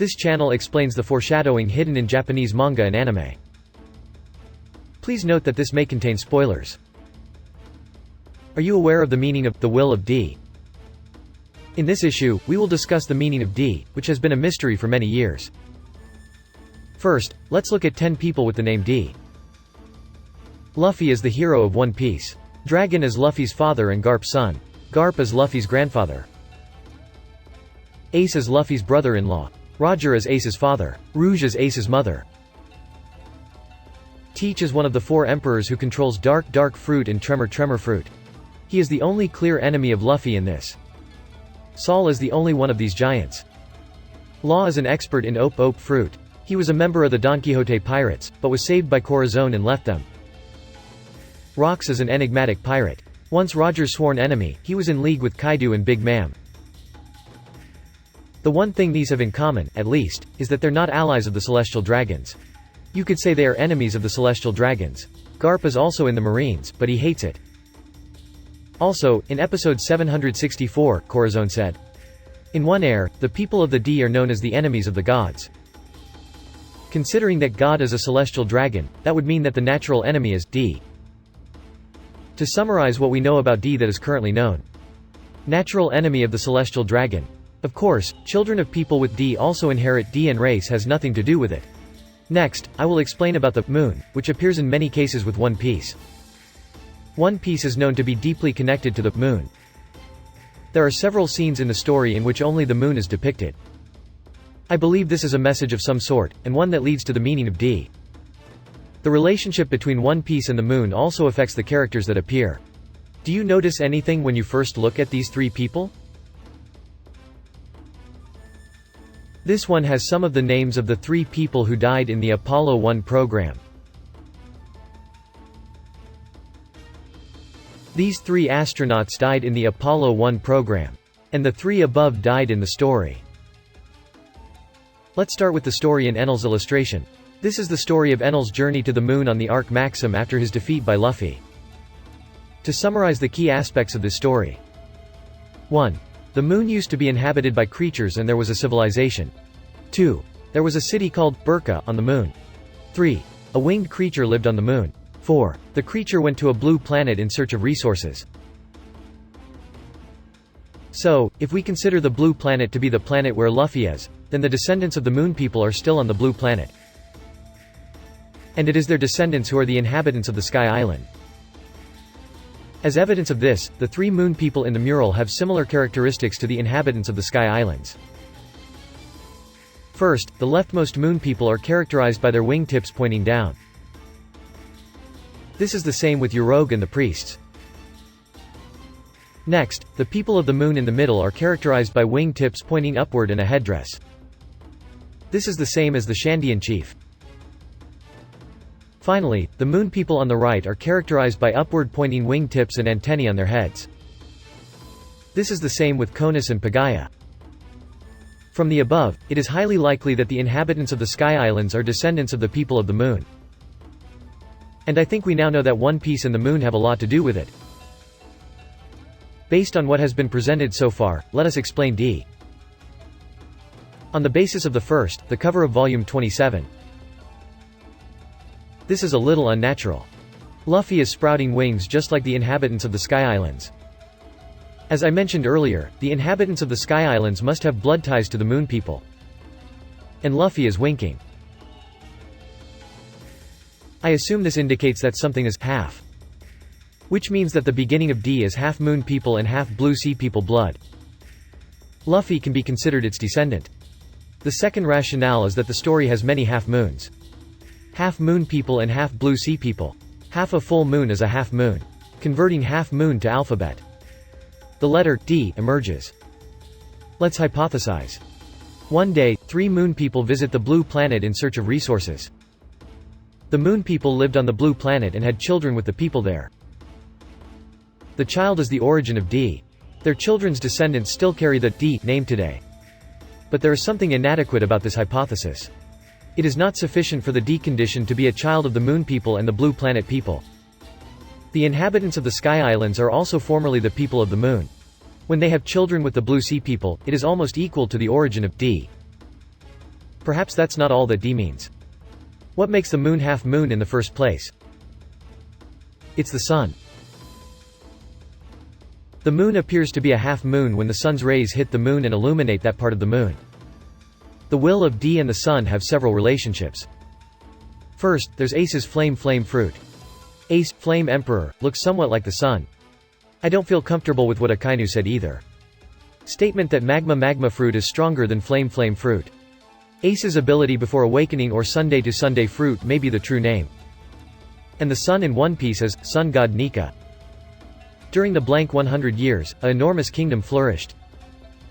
This channel explains the foreshadowing hidden in Japanese manga and anime. Please note that this may contain spoilers. Are you aware of the meaning of the will of D? In this issue, we will discuss the meaning of D, which has been a mystery for many years. First, let's look at 10 people with the name D. Luffy is the hero of One Piece. Dragon is Luffy's father and Garp's son. Garp is Luffy's grandfather. Ace is Luffy's brother-in-law. Roger is Ace's father. Rouge is Ace's mother. Teach is one of the 4 emperors who controls Dark Fruit and Tremor Fruit. He is the only clear enemy of Luffy in this. Sol is the only one of these giants. Law is an expert in Ope Fruit. He was a member of the Don Quixote pirates, but was saved by Corazon and left them. Rox is an enigmatic pirate. Once Roger's sworn enemy, he was in league with Kaido and Big Mom. The one thing these have in common, at least, is that they're not allies of the Celestial Dragons. You could say they are enemies of the Celestial Dragons. Garp is also in the Marines, but he hates it. Also, in episode 764, Corazon said, "In One Air, the people of the D are known as the enemies of the gods." Considering that God is a celestial dragon, that would mean that the natural enemy is D. To summarize what we know about D that is currently known. Natural enemy of the celestial dragon. Of course, children of people with D also inherit D, and race has nothing to do with it. Next, I will explain about the moon, which appears in many cases with One Piece. One Piece is known to be deeply connected to the moon. There are several scenes in the story in which only the moon is depicted. I believe this is a message of some sort, and one that leads to the meaning of D. The relationship between One Piece and the moon also affects the characters that appear. Do you notice anything when you first look at these 3 people? This one has some of the names of the 3 people who died in the Apollo 1 program. These 3 astronauts died in the Apollo 1 program. And the 3 above died in the story. Let's start with the story in Enel's illustration. This is the story of Enel's journey to the moon on the Arc Maxim after his defeat by Luffy. To summarize the key aspects of this story. 1. The moon used to be inhabited by creatures and there was a civilization. 2. There was a city called Burka on the moon. 3. A winged creature lived on the moon. 4. The creature went to a blue planet in search of resources. So, if we consider the blue planet to be the planet where Luffy is, then the descendants of the moon people are still on the blue planet. And it is their descendants who are the inhabitants of the Sky Island. As evidence of this, the 3 moon people in the mural have similar characteristics to the inhabitants of the Sky Islands. First, the leftmost moon people are characterized by their wingtips pointing down. This is the same with Urog and the priests. Next, the people of the moon in the middle are characterized by wingtips pointing upward and a headdress. This is the same as the Shandian chief. Finally, the moon people on the right are characterized by upward-pointing wingtips and antennae on their heads. This is the same with Conus and Pagaya. From the above, it is highly likely that the inhabitants of the Sky Islands are descendants of the people of the moon. And I think we now know that One Piece and the moon have a lot to do with it. Based on what has been presented so far, let us explain D. On the basis of the first, the cover of Volume 27. This is a little unnatural. Luffy is sprouting wings just like the inhabitants of the Sky Islands. As I mentioned earlier, the inhabitants of the Sky Islands must have blood ties to the moon people. And Luffy is winking. I assume this indicates that something is half. Which means that the beginning of D is half moon people and half blue sea people blood. Luffy can be considered its descendant. The second rationale is that the story has many half moons. Half moon people and half blue sea people. Half a full moon is a half moon. Converting half moon to alphabet. The letter D emerges. Let's hypothesize. One day, 3 moon people visit the blue planet in search of resources. The moon people lived on the blue planet and had children with the people there. The child is the origin of D. Their children's descendants still carry the D name today. But there is something inadequate about this hypothesis. It is not sufficient for the D condition to be a child of the moon people and the blue planet people. The inhabitants of the Sky Islands are also formerly the people of the moon. When they have children with the blue sea people, it is almost equal to the origin of D. Perhaps that's not all that D means. What makes the moon half moon in the first place? It's the sun. The moon appears to be a half moon when the sun's rays hit the moon and illuminate that part of the moon. The will of D and the sun have several relationships. First, there's Ace's flame fruit. Ace, flame emperor, looks somewhat like the sun. I don't feel comfortable with what Akainu said either. Statement that magma fruit is stronger than flame fruit. Ace's ability before awakening or Sunday to Sunday fruit may be the true name. And the sun in One Piece is sun god Nika. During the blank 100 years, an enormous kingdom flourished.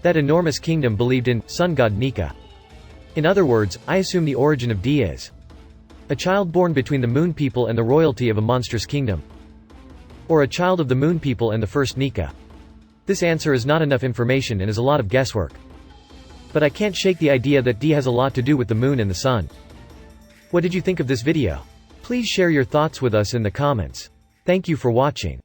That enormous kingdom believed in sun god Nika. In other words, I assume the origin of D is a child born between the moon people and the royalty of a monstrous kingdom. Or a child of the moon people and the first Nika. This answer is not enough information and is a lot of guesswork. But I can't shake the idea that D has a lot to do with the moon and the sun. What did you think of this video? Please share your thoughts with us in the comments. Thank you for watching.